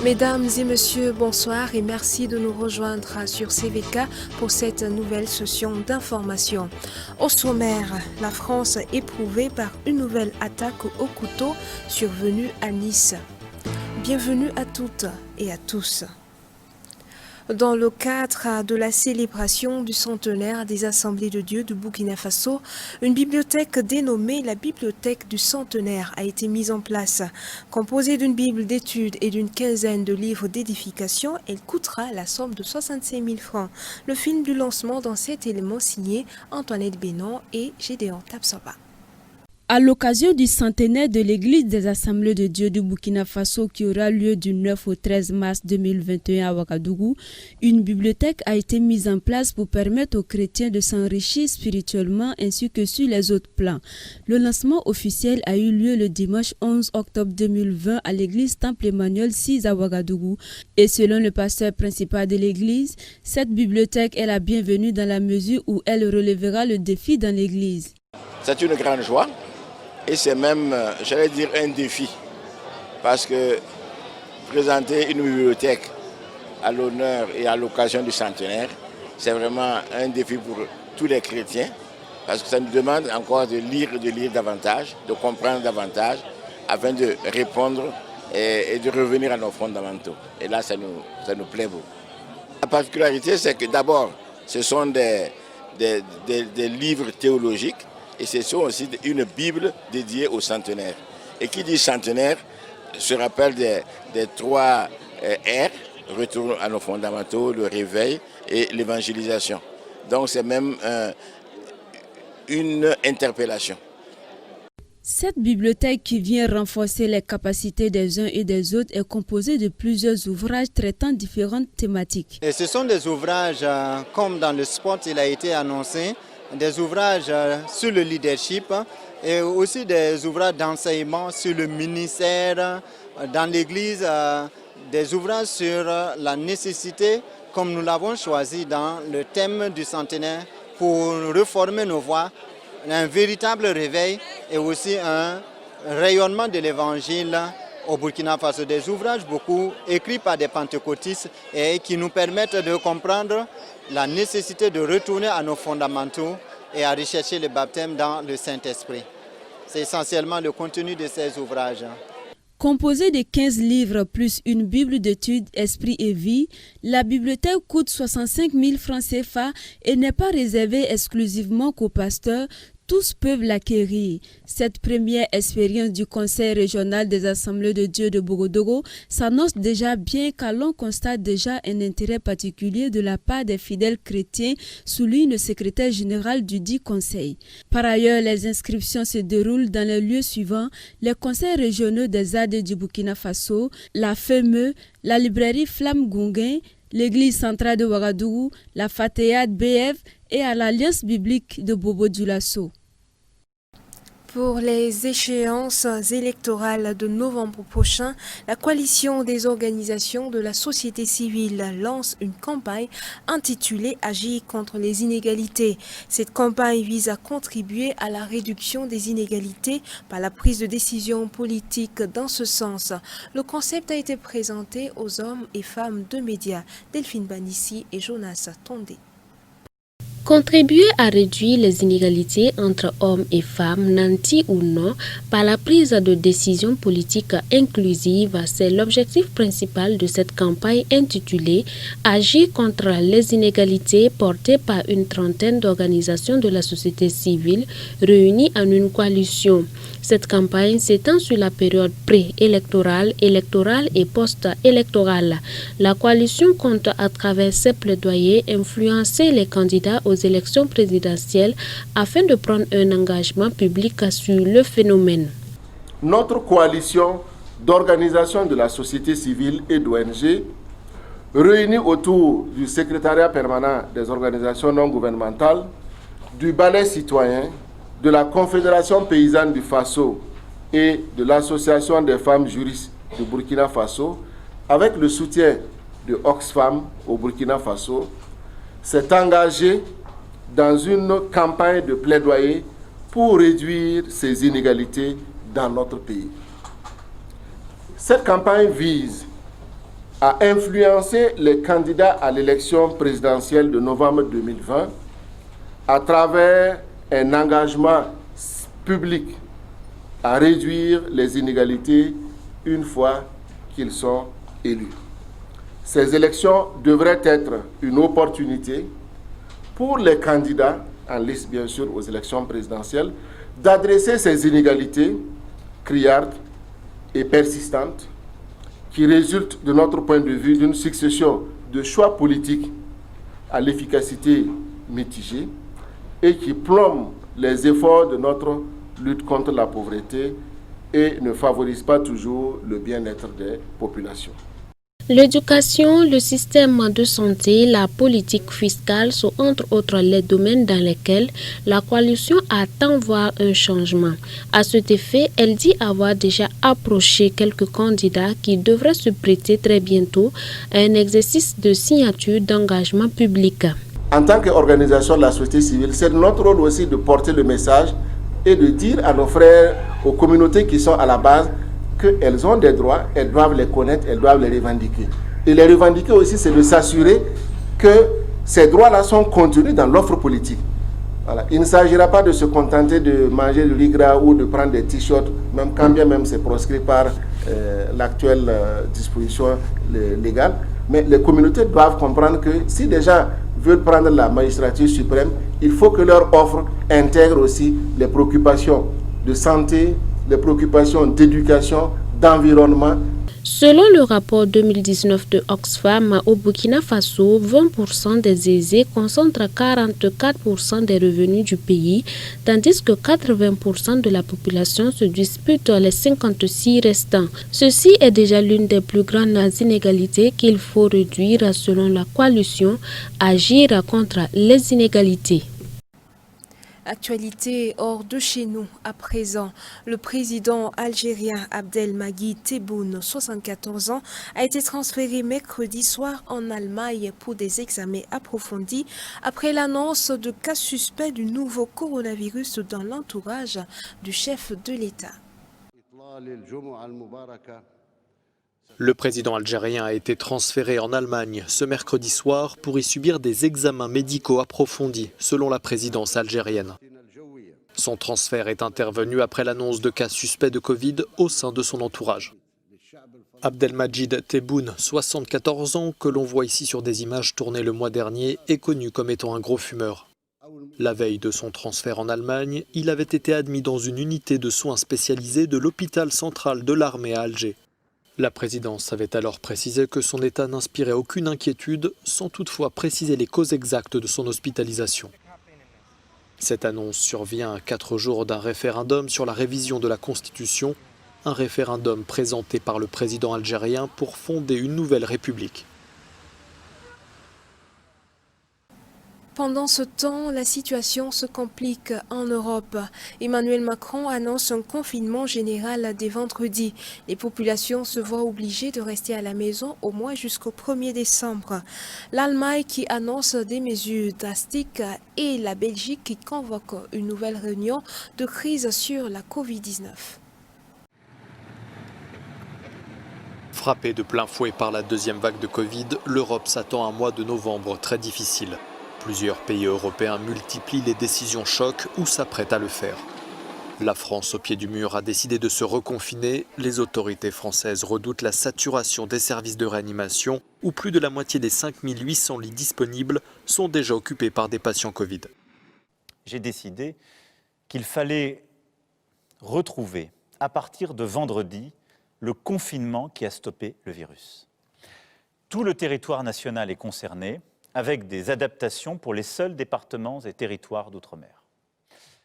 Mesdames et messieurs, bonsoir et merci de nous rejoindre sur CVK pour cette nouvelle session d'information. Au sommaire, la France éprouvée par une nouvelle attaque au couteau survenue à Nice. Bienvenue à toutes et à tous. Dans le cadre de la célébration du centenaire des Assemblées de Dieu du Burkina Faso, une bibliothèque dénommée la Bibliothèque du Centenaire a été mise en place. Composée d'une bible d'études et d'une quinzaine de livres d'édification, elle coûtera la somme de 65 000 francs. Le film du lancement dans cet élément signé Antoinette Bénon et Gédéon Tapsoba. À l'occasion du centenaire de l'Église des Assemblées de Dieu du Burkina Faso qui aura lieu du 9 au 13 mars 2021 à Ouagadougou, une bibliothèque a été mise en place pour permettre aux chrétiens de s'enrichir spirituellement ainsi que sur les autres plans. Le lancement officiel a eu lieu le dimanche 11 octobre 2020 à l'église Temple Emmanuel 6 à Ouagadougou. Et selon le pasteur principal de l'église, cette bibliothèque est la bienvenue dans la mesure où elle relèvera le défi dans l'église. C'est une grande joie. Et c'est même, j'allais dire, un défi. Parce que présenter une bibliothèque à l'honneur et à l'occasion du centenaire, c'est vraiment un défi pour tous les chrétiens. Parce que ça nous demande encore de lire davantage, de comprendre davantage, afin de répondre et de revenir à nos fondamentaux. Et là, ça nous plaît beaucoup. La particularité, c'est que d'abord, ce sont des livres théologiques. Et c'est aussi une Bible dédiée au centenaire. Et qui dit centenaire se rappelle des 3 R, retour à nos fondamentaux, le réveil et l'évangélisation. Donc c'est même une interpellation. Cette bibliothèque qui vient renforcer les capacités des uns et des autres est composée de plusieurs ouvrages traitant différentes thématiques. Et ce sont des ouvrages, comme dans le sport il a été annoncé, des ouvrages sur le leadership et aussi des ouvrages d'enseignement sur le ministère dans l'Église, des ouvrages sur la nécessité, comme nous l'avons choisi dans le thème du centenaire, pour reformer nos voix, un véritable réveil et aussi un rayonnement de l'Évangile au Burkina Faso. Des ouvrages beaucoup écrits par des pentecôtistes et qui nous permettent de comprendre la nécessité de retourner à nos fondamentaux et à rechercher le baptême dans le Saint-Esprit. C'est essentiellement le contenu de ces ouvrages. Composée de 15 livres plus une Bible d'études Esprit et Vie, la bibliothèque coûte 65 000 francs CFA et n'est pas réservée exclusivement qu'aux pasteurs. Tous peuvent l'acquérir. Cette première expérience du Conseil régional des Assemblées de Dieu de Ouagadougou s'annonce déjà bien car l'on constate déjà un intérêt particulier de la part des fidèles chrétiens, souligne le secrétaire général du dit Conseil. Par ailleurs, les inscriptions se déroulent dans les lieux suivants: les conseils régionaux des AD du Burkina Faso, la FEME, la librairie Flamme Gunguin, l'église centrale de Ouagadougou, la Fathéade BF et à l'Alliance biblique de Bobo-Dioulasso. Pour les échéances électorales de novembre prochain, la coalition des organisations de la société civile lance une campagne intitulée « Agir contre les inégalités ». Cette campagne vise à contribuer à la réduction des inégalités par la prise de décision politique dans ce sens. Le concept a été présenté aux hommes et femmes de médias, Delphine Banissi et Jonas Tondé. Contribuer à réduire les inégalités entre hommes et femmes, nantis ou non, par la prise de décisions politiques inclusives, c'est l'objectif principal de cette campagne intitulée « Agir contre les inégalités » portée par une trentaine d'organisations de la société civile réunies en une coalition. Cette campagne s'étend sur la période pré-électorale, électorale et post-électorale. La coalition compte à travers ses plaidoyers influencer les candidats aux élections présidentielles afin de prendre un engagement public sur le phénomène. Notre coalition d'organisations de la société civile et d'ONG, réunie autour du secrétariat permanent des organisations non gouvernementales, du balai citoyen, de la Confédération paysanne du Faso et de l'Association des femmes juristes du Burkina Faso, avec le soutien de Oxfam au Burkina Faso, s'est engagée dans une campagne de plaidoyer pour réduire ces inégalités dans notre pays. Cette campagne vise a influencé les candidats à l'élection présidentielle de novembre 2020 à travers un engagement public à réduire les inégalités une fois qu'ils sont élus. Ces élections devraient être une opportunité pour les candidats, en liste bien sûr aux élections présidentielles, d'adresser ces inégalités criardes et persistantes qui résultent de notre point de vue d'une succession de choix politiques à l'efficacité mitigée et qui plombe les efforts de notre lutte contre la pauvreté et ne favorise pas toujours le bien-être des populations. L'éducation, le système de santé, la politique fiscale sont entre autres les domaines dans lesquels la coalition attend voir un changement. À cet effet, elle dit avoir déjà approché quelques candidats qui devraient se prêter très bientôt à un exercice de signature d'engagement public. En tant qu'organisation de la société civile, c'est notre rôle aussi de porter le message et de dire à nos frères, aux communautés qui sont à la base, qu'elles ont des droits, elles doivent les connaître, elles doivent les revendiquer. Et les revendiquer aussi, c'est de s'assurer que ces droits-là sont contenus dans l'offre politique. Voilà. Il ne s'agira pas de se contenter de manger du riz gras ou de prendre des t-shirts, même quand bien même c'est proscrit par l'actuelle disposition légale. Mais les communautés doivent comprendre que si des gens veulent prendre la magistrature suprême, il faut que leur offre intègre aussi les préoccupations de santé, les préoccupations d'éducation, d'environnement. Selon le rapport 2019 de Oxfam, au Burkina Faso, 20% des aisés concentrent 44% des revenus du pays, tandis que 80% de la population se disputent les 56 restants. Ceci est déjà l'une des plus grandes inégalités qu'il faut réduire selon la coalition Agir contre les inégalités. Actualité hors de chez nous à présent. Le président algérien Abdelmadjid Tebboune, 74 ans, a été transféré mercredi soir en Allemagne pour des examens approfondis après l'annonce de cas suspects du nouveau coronavirus dans l'entourage du chef de l'État. Le président algérien a été transféré en Allemagne ce mercredi soir pour y subir des examens médicaux approfondis, selon la présidence algérienne. Son transfert est intervenu après l'annonce de cas suspects de Covid au sein de son entourage. Abdelmadjid Tebboune, 74 ans, que l'on voit ici sur des images tournées le mois dernier, est connu comme étant un gros fumeur. La veille de son transfert en Allemagne, il avait été admis dans une unité de soins spécialisés de l'hôpital central de l'armée à Alger. La présidence avait alors précisé que son état n'inspirait aucune inquiétude, sans toutefois préciser les causes exactes de son hospitalisation. Cette annonce survient à 4 jours d'un référendum sur la révision de la Constitution, un référendum présenté par le président algérien pour fonder une nouvelle république. Pendant ce temps, la situation se complique en Europe. Emmanuel Macron annonce un confinement général dès vendredi. Les populations se voient obligées de rester à la maison au moins jusqu'au 1er décembre. L'Allemagne qui annonce des mesures drastiques et la Belgique qui convoque une nouvelle réunion de crise sur la Covid-19. Frappée de plein fouet par la deuxième vague de Covid, l'Europe s'attend à un mois de novembre très difficile. Plusieurs pays européens multiplient les décisions chocs ou s'apprêtent à le faire. La France, au pied du mur, a décidé de se reconfiner. Les autorités françaises redoutent la saturation des services de réanimation où plus de la moitié des 5800 lits disponibles sont déjà occupés par des patients Covid. J'ai décidé qu'il fallait retrouver, à partir de vendredi, le confinement qui a stoppé le virus. Tout le territoire national est concerné, avec des adaptations pour les seuls départements et territoires d'outre-mer.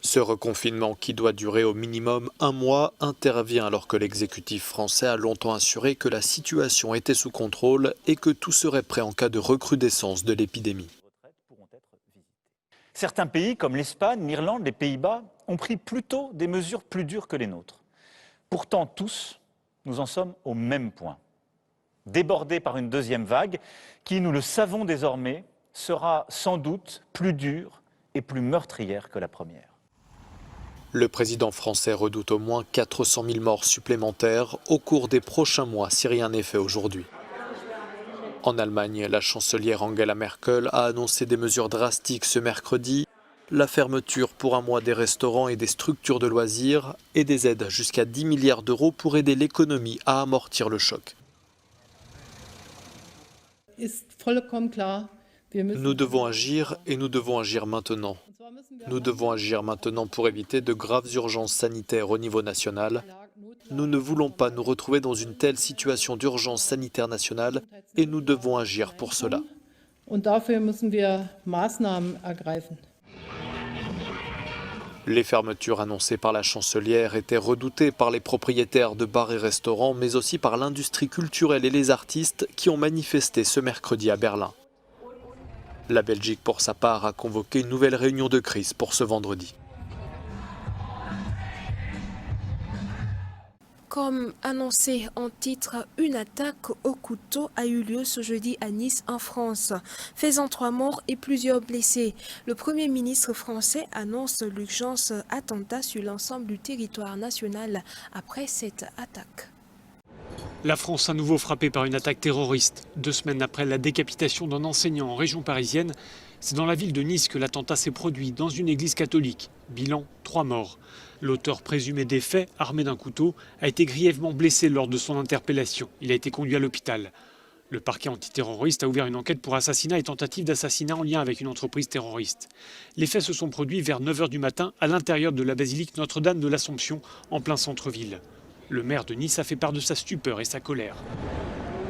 Ce reconfinement, qui doit durer au minimum 1 mois, intervient alors que l'exécutif français a longtemps assuré que la situation était sous contrôle et que tout serait prêt en cas de recrudescence de l'épidémie. Certains pays, comme l'Espagne, l'Irlande, les Pays-Bas, ont pris plutôt des mesures plus dures que les nôtres. Pourtant, tous, nous en sommes au même point. Débordés par une deuxième vague qui, nous le savons désormais, sera sans doute plus dure et plus meurtrière que la première. Le président français redoute au moins 400 000 morts supplémentaires au cours des prochains mois si rien n'est fait aujourd'hui. En Allemagne, la chancelière Angela Merkel a annoncé des mesures drastiques ce mercredi. La fermeture pour un mois des restaurants et des structures de loisirs et des aides jusqu'à 10 milliards d'euros pour aider l'économie à amortir le choc. Nous devons agir et nous devons agir maintenant. Nous devons agir maintenant pour éviter de graves urgences sanitaires au niveau national. Nous ne voulons pas nous retrouver dans une telle situation d'urgence sanitaire nationale et nous devons agir pour cela. Les fermetures annoncées par la chancelière étaient redoutées par les propriétaires de bars et restaurants, mais aussi par l'industrie culturelle et les artistes qui ont manifesté ce mercredi à Berlin. La Belgique, pour sa part, a convoqué une nouvelle réunion de crise pour ce vendredi. Comme annoncé en titre, une attaque au couteau a eu lieu ce jeudi à Nice, en France, faisant 3 morts et plusieurs blessés. Le Premier ministre français annonce l'urgence attentat sur l'ensemble du territoire national après cette attaque. La France à nouveau frappée par une attaque terroriste. 2 semaines après la décapitation d'un enseignant en région parisienne, c'est dans la ville de Nice que l'attentat s'est produit dans une église catholique. Bilan, 3 morts. L'auteur présumé des faits, armé d'un couteau, a été grièvement blessé lors de son interpellation. Il a été conduit à l'hôpital. Le parquet antiterroriste a ouvert une enquête pour assassinat et tentative d'assassinat en lien avec une entreprise terroriste. Les faits se sont produits vers 9 h du matin à l'intérieur de la basilique Notre-Dame de l'Assomption, en plein centre-ville. Le maire de Nice a fait part de sa stupeur et sa colère.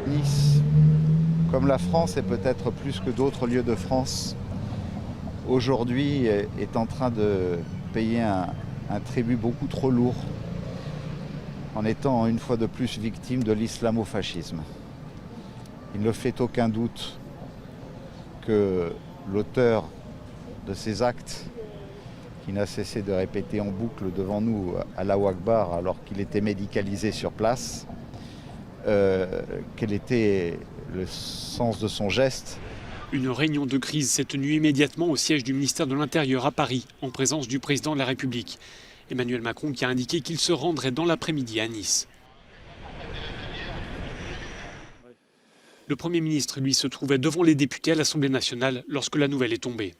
Nice, comme la France et peut-être plus que d'autres lieux de France, aujourd'hui est en train de payer un tribut beaucoup trop lourd en étant une fois de plus victime de l'islamo-fascisme. Il ne fait aucun doute que l'auteur de ces actes, qui n'a cessé de répéter en boucle devant nous Allahu Akbar alors qu'il était médicalisé sur place, quel était le sens de son geste. Une réunion de crise s'est tenue immédiatement au siège du ministère de l'Intérieur à Paris, en présence du président de la République. Emmanuel Macron qui a indiqué qu'il se rendrait dans l'après-midi à Nice. Le Premier ministre, lui, se trouvait devant les députés à l'Assemblée nationale lorsque la nouvelle est tombée.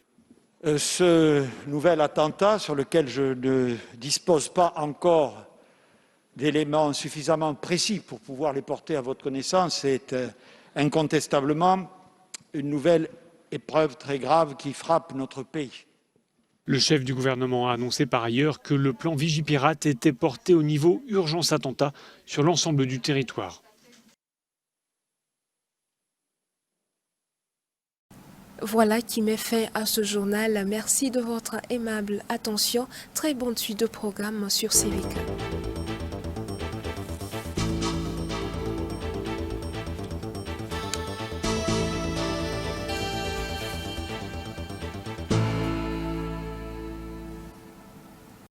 Ce nouvel attentat, sur lequel je ne dispose pas encore d'éléments suffisamment précis pour pouvoir les porter à votre connaissance, est incontestablement une nouvelle épreuve très grave qui frappe notre pays. Le chef du gouvernement a annoncé par ailleurs que le plan Vigipirate était porté au niveau urgence attentat sur l'ensemble du territoire. Voilà qui met fin à ce journal. Merci de votre aimable attention. Très bonne suite de programme sur CVK.